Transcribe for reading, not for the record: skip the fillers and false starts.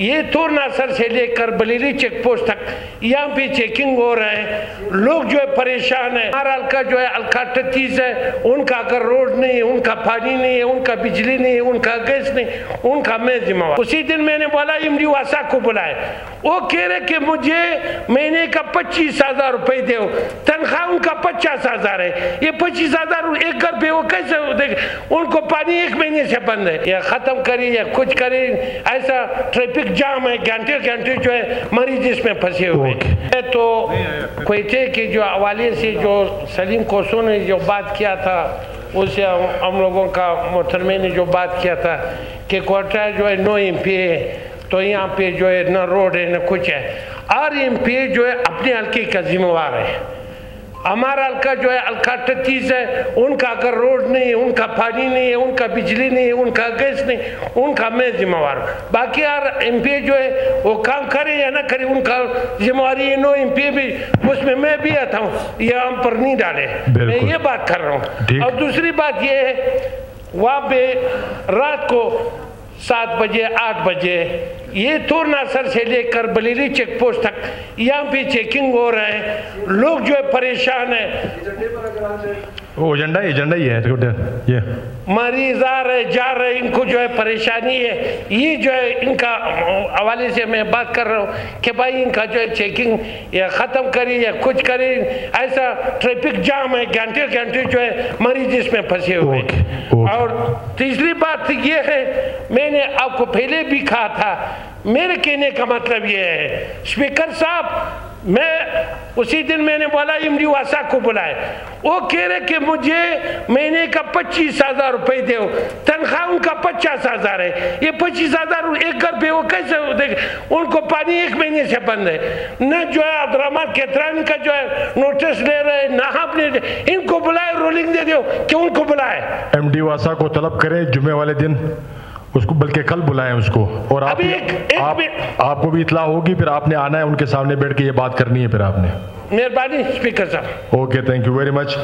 یہ تو ناصر سے لے کر بلیری چیک پوسٹ تک یہاں پہ چیکنگ ہو رہا ہے، لوگ جو ہے پریشان ہیں. ہمارا حلقہ جو ہے حلقہ 38 ہے، ان کا اگر روڈ نہیں ہے، ان کا پانی نہیں ہے، ان کا بجلی نہیں ہے، ان کا گیس نہیں، ان کا میں ذمہ وار. اسی دن میں نے بولا MD واسا کو بلائے، وہ کہہ رہے کہ مجھے مہینے کا 25,000 روپے دو، تنخواہ ان کا 50,000 ہے. یہ 25,000 ایک گھر پہ وہ کیسے دیکھ، ان کو پانی ایک مہینے سے بند ہے. یا ختم کرے یا کچھ کرے، ایسا ٹریفک جام ہے، گھنٹے گھنٹے جو ہے مریض اس میں پھنسے ہوئے. تو کوئٹے کے جو حوالے سے جو سلیم کوسو نے جو بات کیا تھا، اسے ہم لوگوں کا محترمے نے جو بات کیا تھا کہ کوئٹہ جو ہے نو MP ہے، تو یہاں پہ جو ہے نہ روڈ ہے نہ کچھ ہے. اور MP جو ہے اپنے حلقے کا ذمہ وار ہے. ہمارا حلقہ جو ہے حلقہ 38 ہے، ان کا اگر روڈ نہیں ہے، ان کا پانی نہیں ہے، ان کا بجلی نہیں ہے، ان کا گیس نہیں، ان کا میں ذمہ وار ہوں. باقی ہر MP جو ہے وہ کام کرے یا نہ کرے، ان کا ذمہ واری ہے. نو MP بھی اس میں بھی آتا ہوں، یہ ہم پر نہیں ڈالے. میں یہ بات کر رہا ہوں. اور دوسری بات یہ ہے، وہاں پہ رات کو 7 بجے 8 بجے یہ تو ناصر سے لے کر بلیری چیک پوسٹ تک یہاں پہ چیکنگ ہو رہا ہے، لوگ جو ہے پریشان ہیں. وہ ایجنڈا ہی ہے، یہ مریض آ رہے جا رہے، ان کو جو ہے پریشانی ہے. یہ جو ہے ان کا حوالے سے میں بات کر رہا ہوں کہ بھائی ان کا جو ہے چیکنگ یا ختم کرے یا کچھ کرے. ایسا ٹریفک جام ہے، گھنٹے گھنٹے جو ہے مریض اس میں پھنسے ہوئے. اور تیسری بات یہ ہے، میں نے آپ کو پہلے بھی کہا تھا، میرے کہنے کا مطلب یہ ہے اسپیکر صاحب، میں اسی دن میں نے بولا MD واسا کو بلائے، وہ کہہ رہے کہ مجھے مہینے کا 25,000 روپے دو، تنخواہ ان کا 50,000 ہے. یہ 25,000 ایک گھر پہ وہ کیسے دیکھ، ان کو پانی ایک مہینے سے بند ہے. نہ جو ہے عبدالرحمن کیترانی کا جو ہے نوٹس لے رہے، نہ آپ نے ان کو بلائے، رولنگ دے دو کہ ان کو بلائے. MD واسا کو طلب کرے جمعے والے دن اس کو، بلکہ کل بلائیں اس کو. اور آپ کو بھی اطلاع ہوگی، پھر آپ نے آنا ہے ان کے سامنے بیٹھ کے یہ بات کرنی ہے. پھر آپ نے مہربانی اسپیکر صاحب. Okay, thank you very much.